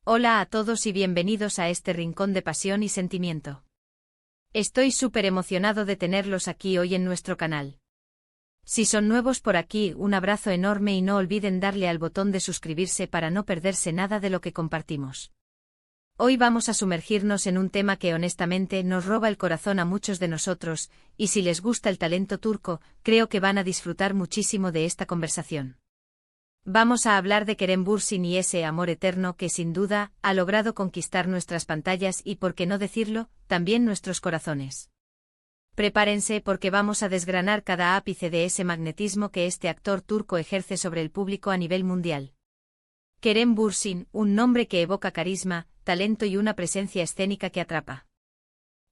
Hola a todos y bienvenidos a este rincón de pasión y sentimiento. Estoy súper emocionado de tenerlos aquí hoy en nuestro canal. Si son nuevos por aquí, un abrazo enorme y no olviden darle al botón de suscribirse para no perderse nada de lo que compartimos. Hoy vamos a sumergirnos en un tema que honestamente nos roba el corazón a muchos de nosotros, y si les gusta el talento turco, creo que van a disfrutar muchísimo de esta conversación. Vamos a hablar de Kerem Bürsin y ese amor eterno que sin duda ha logrado conquistar nuestras pantallas y, por qué no decirlo, también nuestros corazones. Prepárense porque vamos a desgranar cada ápice de ese magnetismo que este actor turco ejerce sobre el público a nivel mundial. Kerem Bürsin, un nombre que evoca carisma, talento y una presencia escénica que atrapa.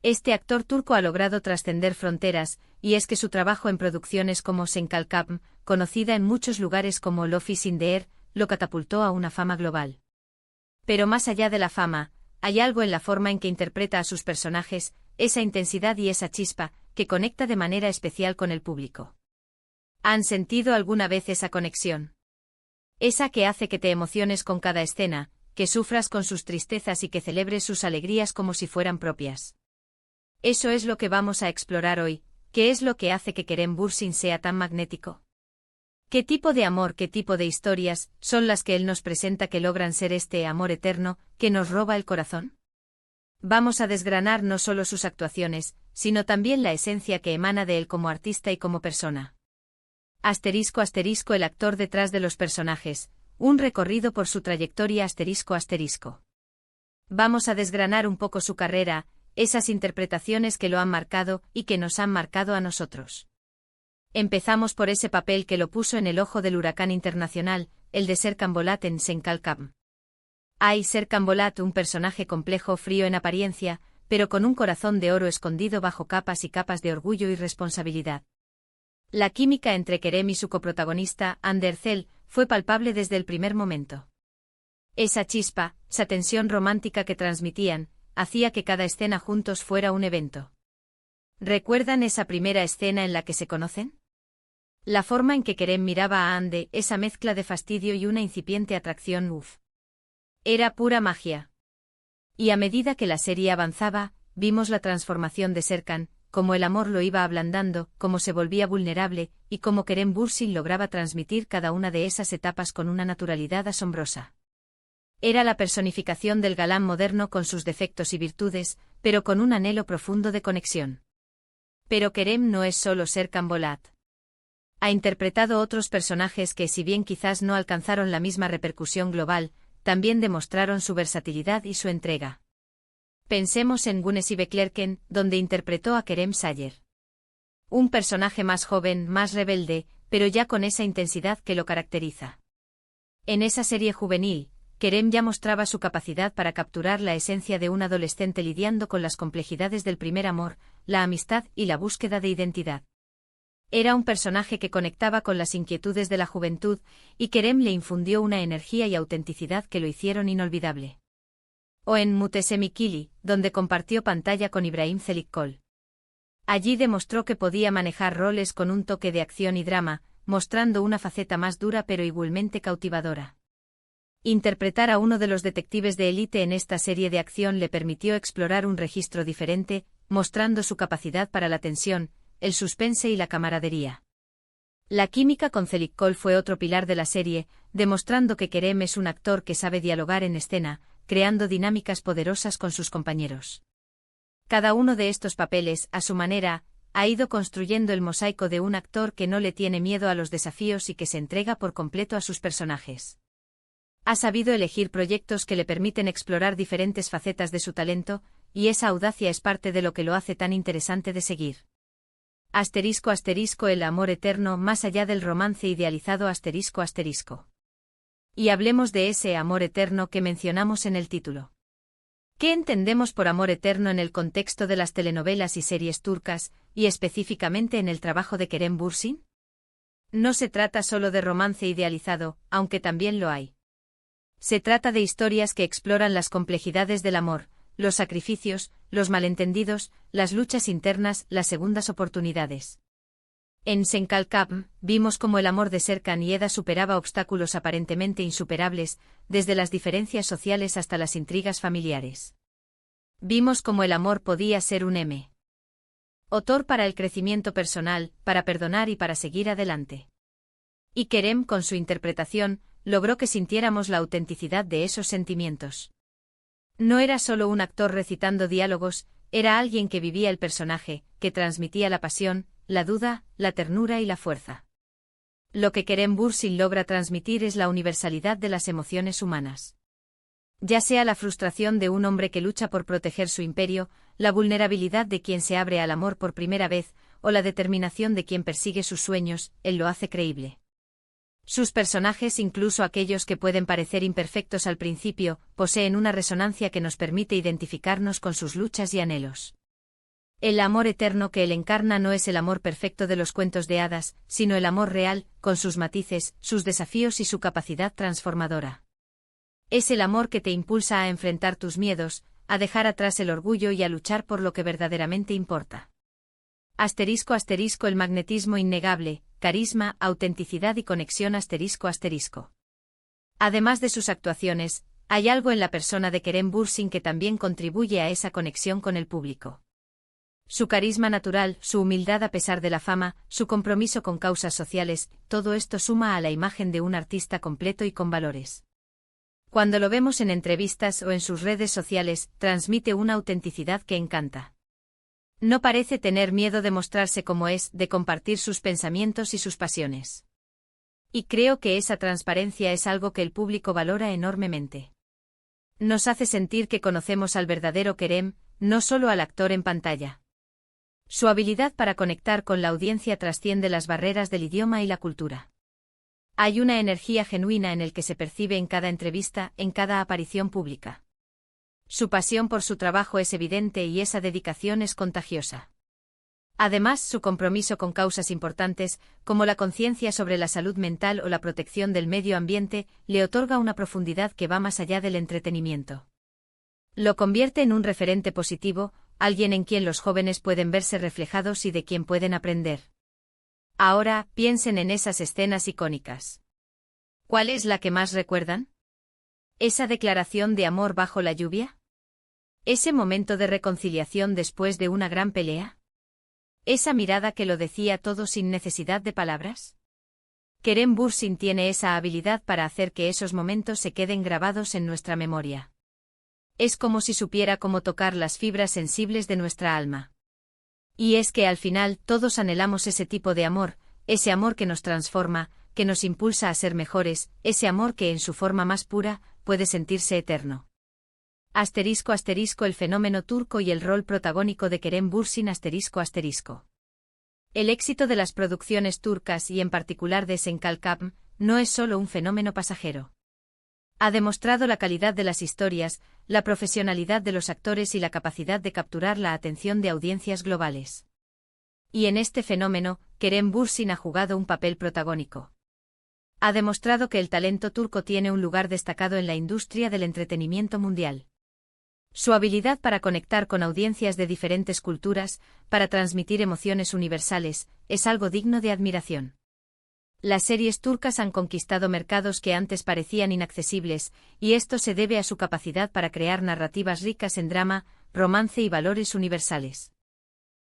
Este actor turco ha logrado trascender fronteras, y es que su trabajo en producciones como Sen Kalkam, conocida en muchos lugares como Lofis in the Air, lo catapultó a una fama global. Pero más allá de la fama, hay algo en la forma en que interpreta a sus personajes, esa intensidad y esa chispa, que conecta de manera especial con el público. ¿Han sentido alguna vez esa conexión? Esa que hace que te emociones con cada escena, que sufras con sus tristezas y que celebres sus alegrías como si fueran propias. Eso es lo que vamos a explorar hoy. ¿Qué es lo que hace que Kerem Bürsin sea tan magnético? ¿Qué tipo de amor, qué tipo de historias son las que él nos presenta que logran ser este amor eterno que nos roba el corazón? Vamos a desgranar no solo sus actuaciones, sino también la esencia que emana de él como artista y como persona. Asterisco asterisco el actor detrás de los personajes, un recorrido por su trayectoria asterisco asterisco. Vamos a desgranar un poco su carrera, esas interpretaciones que lo han marcado y que nos han marcado a nosotros. Empezamos por ese papel que lo puso en el ojo del huracán internacional, el de Serkan Bolat en Sen Kalkam. Serkan Bolat, un personaje complejo, frío en apariencia, pero con un corazón de oro escondido bajo capas y capas de orgullo y responsabilidad. La química entre Kerem y su coprotagonista, Hande Erçel, fue palpable desde el primer momento. Esa chispa, esa tensión romántica que transmitían, hacía que cada escena juntos fuera un evento. ¿Recuerdan esa primera escena en la que se conocen? La forma en que Kerem miraba a Hande, esa mezcla de fastidio y una incipiente atracción, era pura magia. Y a medida que la serie avanzaba, vimos la transformación de Serkan, cómo el amor lo iba ablandando, cómo se volvía vulnerable, y cómo Kerem Bürsin lograba transmitir cada una de esas etapas con una naturalidad asombrosa. Era la personificación del galán moderno con sus defectos y virtudes, pero con un anhelo profundo de conexión. Pero Kerem no es solo Serkan Bolat. Ha interpretado otros personajes que, si bien quizás no alcanzaron la misma repercusión global, también demostraron su versatilidad y su entrega. Pensemos en Güneş Beklerken, donde interpretó a Kerem Sayer. Un personaje más joven, más rebelde, pero ya con esa intensidad que lo caracteriza. En esa serie juvenil, Kerem ya mostraba su capacidad para capturar la esencia de un adolescente lidiando con las complejidades del primer amor, la amistad y la búsqueda de identidad. Era un personaje que conectaba con las inquietudes de la juventud, y Kerem le infundió una energía y autenticidad que lo hicieron inolvidable. O en Muhteşem donde compartió pantalla con İbrahim Çelikkol. Allí demostró que podía manejar roles con un toque de acción y drama, mostrando una faceta más dura pero igualmente cautivadora. Interpretar a uno de los detectives de élite en esta serie de acción le permitió explorar un registro diferente, mostrando su capacidad para la tensión, el suspense y la camaradería. La química con Çelikkol fue otro pilar de la serie, demostrando que Kerem es un actor que sabe dialogar en escena, creando dinámicas poderosas con sus compañeros. Cada uno de estos papeles, a su manera, ha ido construyendo el mosaico de un actor que no le tiene miedo a los desafíos y que se entrega por completo a sus personajes. Ha sabido elegir proyectos que le permiten explorar diferentes facetas de su talento, y esa audacia es parte de lo que lo hace tan interesante de seguir. Asterisco asterisco el amor eterno más allá del romance idealizado asterisco asterisco. Y hablemos de ese amor eterno que mencionamos en el título. ¿Qué entendemos por amor eterno en el contexto de las telenovelas y series turcas, y específicamente en el trabajo de Kerem Bürsin? No se trata solo de romance idealizado, aunque también lo hay. Se trata de historias que exploran las complejidades del amor, los sacrificios, los malentendidos, las luchas internas, las segundas oportunidades. En Senkalkam, vimos cómo el amor de Serkan y Eda superaba obstáculos aparentemente insuperables, desde las diferencias sociales hasta las intrigas familiares. Vimos cómo el amor podía ser un motor para el crecimiento personal, para perdonar y para seguir adelante. Y Kerem, con su interpretación, logró que sintiéramos la autenticidad de esos sentimientos. No era solo un actor recitando diálogos, era alguien que vivía el personaje, que transmitía la pasión, la duda, la ternura y la fuerza. Lo que Kerem Bürsin logra transmitir es la universalidad de las emociones humanas. Ya sea la frustración de un hombre que lucha por proteger su imperio, la vulnerabilidad de quien se abre al amor por primera vez, o la determinación de quien persigue sus sueños, él lo hace creíble. Sus personajes, incluso aquellos que pueden parecer imperfectos al principio, poseen una resonancia que nos permite identificarnos con sus luchas y anhelos. El amor eterno que él encarna no es el amor perfecto de los cuentos de hadas, sino el amor real, con sus matices, sus desafíos y su capacidad transformadora. Es el amor que te impulsa a enfrentar tus miedos, a dejar atrás el orgullo y a luchar por lo que verdaderamente importa. *** El magnetismo innegable, carisma, autenticidad y conexión ***. Además de sus actuaciones, hay algo en la persona de Kerem Bürsin que también contribuye a esa conexión con el público. Su carisma natural, su humildad a pesar de la fama, su compromiso con causas sociales, todo esto suma a la imagen de un artista completo y con valores. Cuando lo vemos en entrevistas o en sus redes sociales, transmite una autenticidad que encanta. No parece tener miedo de mostrarse como es, de compartir sus pensamientos y sus pasiones. Y creo que esa transparencia es algo que el público valora enormemente. Nos hace sentir que conocemos al verdadero Kerem, no solo al actor en pantalla. Su habilidad para conectar con la audiencia trasciende las barreras del idioma y la cultura. Hay una energía genuina en el que se percibe en cada entrevista, en cada aparición pública. Su pasión por su trabajo es evidente y esa dedicación es contagiosa. Además, su compromiso con causas importantes, como la conciencia sobre la salud mental o la protección del medio ambiente, le otorga una profundidad que va más allá del entretenimiento. Lo convierte en un referente positivo, alguien en quien los jóvenes pueden verse reflejados y de quien pueden aprender. Ahora, piensen en esas escenas icónicas. ¿Cuál es la que más recuerdan? ¿Esa declaración de amor bajo la lluvia? ¿Ese momento de reconciliación después de una gran pelea? ¿Esa mirada que lo decía todo sin necesidad de palabras? Kerem Bürsin tiene esa habilidad para hacer que esos momentos se queden grabados en nuestra memoria. Es como si supiera cómo tocar las fibras sensibles de nuestra alma. Y es que al final todos anhelamos ese tipo de amor, ese amor que nos transforma, que nos impulsa a ser mejores, ese amor que en su forma más pura puede sentirse eterno. *** El fenómeno turco y el rol protagónico de Kerem Bürsin ***. El éxito de las producciones turcas y en particular de Senkalkam no es solo un fenómeno pasajero. Ha demostrado la calidad de las historias, la profesionalidad de los actores y la capacidad de capturar la atención de audiencias globales. Y en este fenómeno, Kerem Bürsin ha jugado un papel protagónico. Ha demostrado que el talento turco tiene un lugar destacado en la industria del entretenimiento mundial. Su habilidad para conectar con audiencias de diferentes culturas, para transmitir emociones universales, es algo digno de admiración. Las series turcas han conquistado mercados que antes parecían inaccesibles, y esto se debe a su capacidad para crear narrativas ricas en drama, romance y valores universales.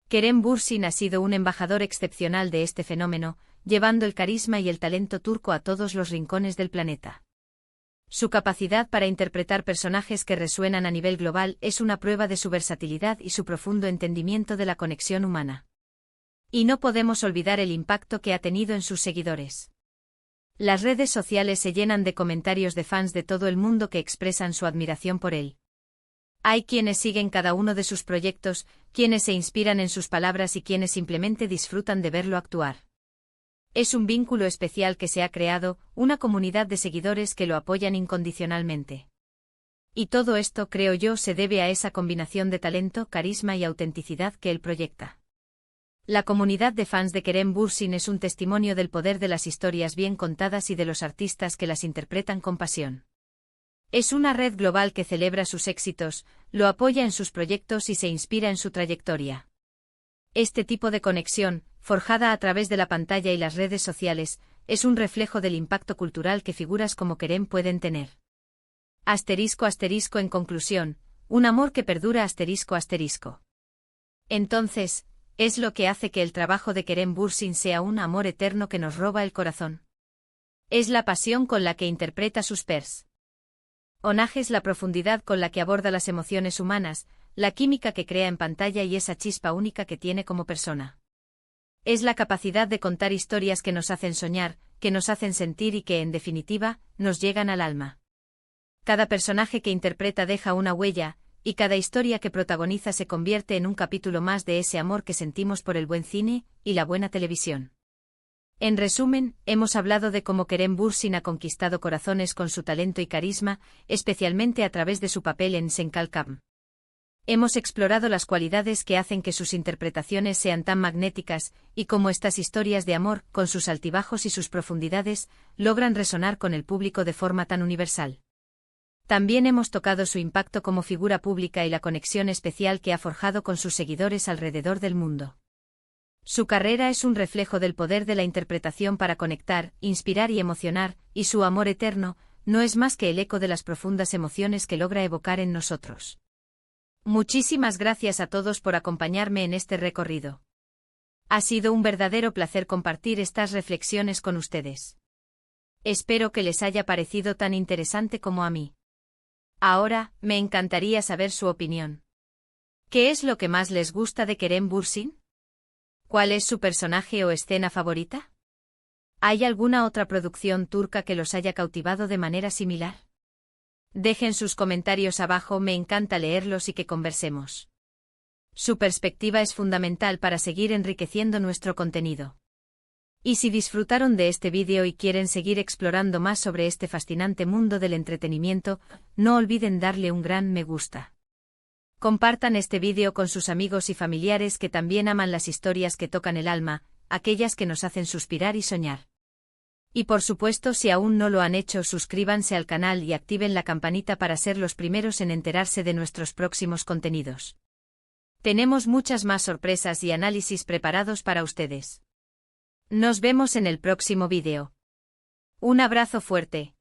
Kerem Bürsin ha sido un embajador excepcional de este fenómeno, llevando el carisma y el talento turco a todos los rincones del planeta. Su capacidad para interpretar personajes que resuenan a nivel global es una prueba de su versatilidad y su profundo entendimiento de la conexión humana. Y no podemos olvidar el impacto que ha tenido en sus seguidores. Las redes sociales se llenan de comentarios de fans de todo el mundo que expresan su admiración por él. Hay quienes siguen cada uno de sus proyectos, quienes se inspiran en sus palabras y quienes simplemente disfrutan de verlo actuar. Es un vínculo especial que se ha creado, una comunidad de seguidores que lo apoyan incondicionalmente. Y todo esto, creo yo, se debe a esa combinación de talento, carisma y autenticidad que él proyecta. La comunidad de fans de Kerem Bürsin es un testimonio del poder de las historias bien contadas y de los artistas que las interpretan con pasión. Es una red global que celebra sus éxitos, lo apoya en sus proyectos y se inspira en su trayectoria. Este tipo de conexión, forjada a través de la pantalla y las redes sociales, es un reflejo del impacto cultural que figuras como Kerem pueden tener. Asterisco asterisco en conclusión, un amor que perdura asterisco asterisco. Entonces, ¿es lo que hace que el trabajo de Kerem Bürsin sea un amor eterno que nos roba el corazón? Es la pasión con la que interpreta sus personajes, la profundidad con la que aborda las emociones humanas, la química que crea en pantalla y esa chispa única que tiene como persona. Es la capacidad de contar historias que nos hacen soñar, que nos hacen sentir y que, en definitiva, nos llegan al alma. Cada personaje que interpreta deja una huella, y cada historia que protagoniza se convierte en un capítulo más de ese amor que sentimos por el buen cine y la buena televisión. En resumen, hemos hablado de cómo Kerem Bürsin ha conquistado corazones con su talento y carisma, especialmente a través de su papel en Sen Kalkam. Hemos explorado las cualidades que hacen que sus interpretaciones sean tan magnéticas, y cómo estas historias de amor, con sus altibajos y sus profundidades, logran resonar con el público de forma tan universal. También hemos tocado su impacto como figura pública y la conexión especial que ha forjado con sus seguidores alrededor del mundo. Su carrera es un reflejo del poder de la interpretación para conectar, inspirar y emocionar, y su amor eterno no es más que el eco de las profundas emociones que logra evocar en nosotros. Muchísimas gracias a todos por acompañarme en este recorrido. Ha sido un verdadero placer compartir estas reflexiones con ustedes. Espero que les haya parecido tan interesante como a mí. Ahora, me encantaría saber su opinión. ¿Qué es lo que más les gusta de Kerem Bürsin? ¿Cuál es su personaje o escena favorita? ¿Hay alguna otra producción turca que los haya cautivado de manera similar? Dejen sus comentarios abajo, me encanta leerlos y que conversemos. Su perspectiva es fundamental para seguir enriqueciendo nuestro contenido. Y si disfrutaron de este vídeo y quieren seguir explorando más sobre este fascinante mundo del entretenimiento, no olviden darle un gran me gusta. Compartan este vídeo con sus amigos y familiares que también aman las historias que tocan el alma, aquellas que nos hacen suspirar y soñar. Y por supuesto, si aún no lo han hecho, suscríbanse al canal y activen la campanita para ser los primeros en enterarse de nuestros próximos contenidos. Tenemos muchas más sorpresas y análisis preparados para ustedes. Nos vemos en el próximo vídeo. Un abrazo fuerte.